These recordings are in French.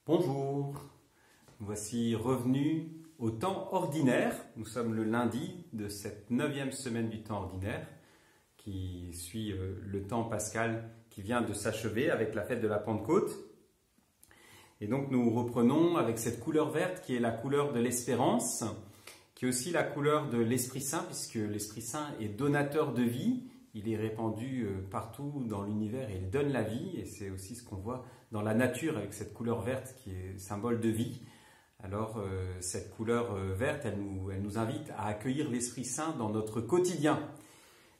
Bonjour, voici revenus au temps ordinaire. Nous sommes le lundi de cette 9e semaine du temps ordinaire qui suit le temps pascal qui vient de s'achever avec la fête de la Pentecôte. Et donc nous reprenons avec cette couleur verte qui est la couleur de l'espérance, qui est aussi la couleur de l'Esprit Saint, puisque l'Esprit Saint est donateur de vie. Il est répandu partout dans l'univers et il donne la vie. Et c'est aussi ce qu'on voit dans la nature avec cette couleur verte qui est symbole de vie. Alors cette couleur verte, elle nous invite à accueillir l'Esprit Saint dans notre quotidien.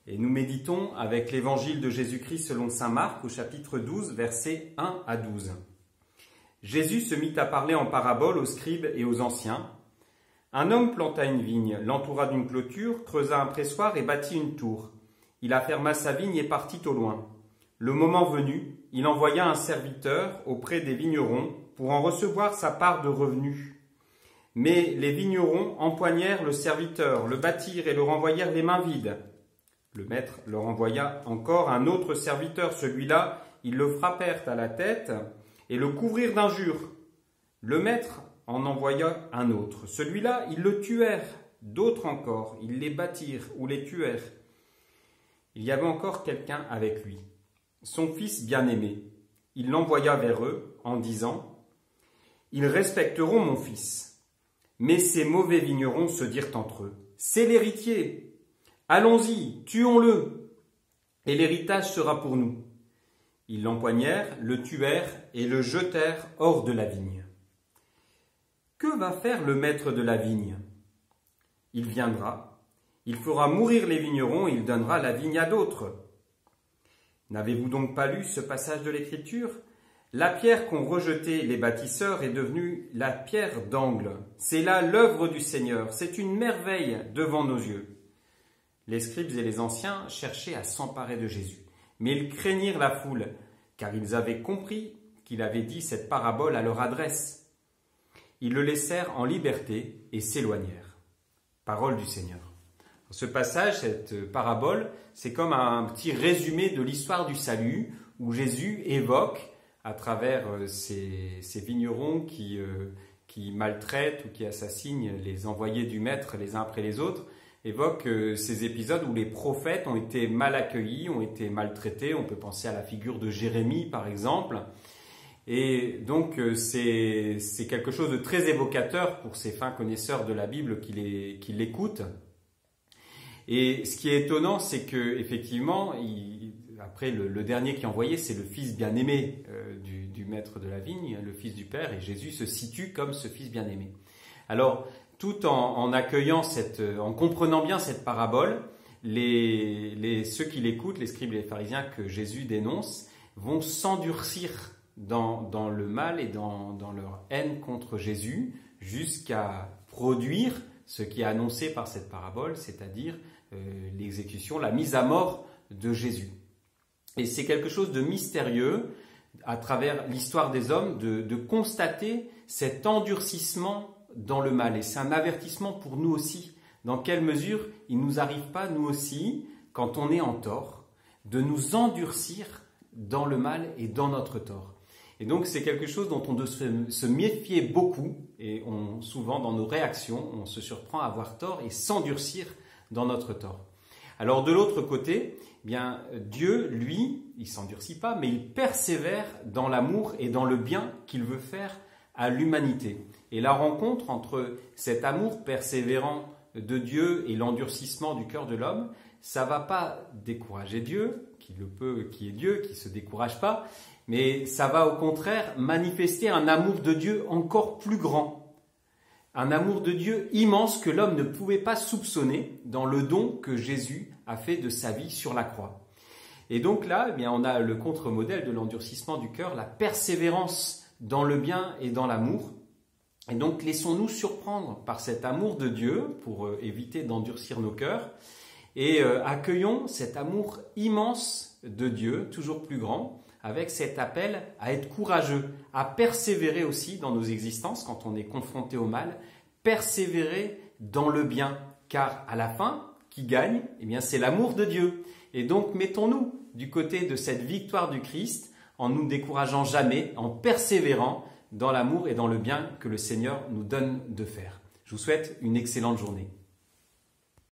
Et nous méditons avec l'évangile de Jésus-Christ selon saint Marc au chapitre 12, versets 1 à 12. Jésus se mit à parler en parabole aux scribes et aux anciens. Un homme planta une vigne, l'entoura d'une clôture, creusa un pressoir et bâtit une tour. Il afferma sa vigne et partit au loin. Le moment venu, il envoya un serviteur auprès des vignerons pour en recevoir sa part de revenus. Mais les vignerons empoignèrent le serviteur, le battirent et le renvoyèrent les mains vides. Le maître leur envoya encore un autre serviteur. Celui-là, ils le frappèrent à la tête et le couvrirent d'injures. Le maître en envoya un autre. Celui-là, ils le tuèrent. D'autres encore, ils les battirent ou les tuèrent. Il y avait encore quelqu'un avec lui, son fils bien-aimé. Il l'envoya vers eux en disant « Ils respecteront mon fils. » Mais ces mauvais vignerons se dirent entre eux « C'est l'héritier. Allons-y, tuons-le, et l'héritage sera pour nous. » Ils l'empoignèrent, le tuèrent et le jetèrent hors de la vigne. Que va faire le maître de la vigne? Il viendra. Il fera mourir les vignerons et il donnera la vigne à d'autres. N'avez-vous donc pas lu ce passage de l'Écriture? La pierre qu'ont rejetée les bâtisseurs est devenue la pierre d'angle. C'est là l'œuvre du Seigneur. C'est une merveille devant nos yeux. Les scribes et les anciens cherchaient à s'emparer de Jésus. Mais ils craignirent la foule, car ils avaient compris qu'il avait dit cette parabole à leur adresse. Ils le laissèrent en liberté et s'éloignèrent. Parole du Seigneur. Ce passage, cette parabole, c'est comme un petit résumé de l'histoire du salut où Jésus évoque à travers ces vignerons qui maltraitent ou qui assassinent les envoyés du maître les uns après les autres, évoque ces épisodes où les prophètes ont été mal accueillis, ont été maltraités. On peut penser à la figure de Jérémie par exemple. Et donc c'est quelque chose de très évocateur pour ces fins connaisseurs de la Bible qui l'écoutent. Et ce qui est étonnant, c'est que effectivement, après le dernier qui est envoyé, c'est le fils bien-aimé du maître de la vigne, le fils du père, et Jésus se situe comme ce fils bien-aimé. Alors, tout en accueillant en comprenant bien cette parabole, ceux qui l'écoutent, les scribes et les pharisiens que Jésus dénonce, vont s'endurcir dans le mal et dans leur haine contre Jésus, jusqu'à produire ce qui est annoncé par cette parabole, c'est-à-dire l'exécution, la mise à mort de Jésus. Et c'est quelque chose de mystérieux à travers l'histoire des hommes de constater cet endurcissement dans le mal. Et c'est un avertissement pour nous aussi. Dans quelle mesure il ne nous arrive pas, nous aussi, quand on est en tort, de nous endurcir dans le mal et dans notre tort. Et donc c'est quelque chose dont on doit se méfier beaucoup, et souvent dans nos réactions, on se surprend à avoir tort et s'endurcir dans notre tort. Alors de l'autre côté, eh bien Dieu, lui, il ne s'endurcit pas, mais il persévère dans l'amour et dans le bien qu'il veut faire à l'humanité. Et la rencontre entre cet amour persévérant de Dieu et l'endurcissement du cœur de l'homme, ça ne va pas décourager Dieu, qui est Dieu, qui ne se décourage pas, mais ça va au contraire manifester un amour de Dieu encore plus grand. Un amour de Dieu immense que l'homme ne pouvait pas soupçonner dans le don que Jésus a fait de sa vie sur la croix. Et donc là, eh bien, on a le contre-modèle de l'endurcissement du cœur, la persévérance dans le bien et dans l'amour. Et donc laissons-nous surprendre par cet amour de Dieu pour éviter d'endurcir nos cœurs et accueillons cet amour immense de Dieu, toujours plus grand, avec cet appel à être courageux, à persévérer aussi dans nos existences quand on est confronté au mal, persévérer dans le bien, car à la fin, qui gagne, eh bien, c'est l'amour de Dieu. Et donc mettons-nous du côté de cette victoire du Christ en ne nous décourageant jamais, en persévérant dans l'amour et dans le bien que le Seigneur nous donne de faire. Je vous souhaite une excellente journée.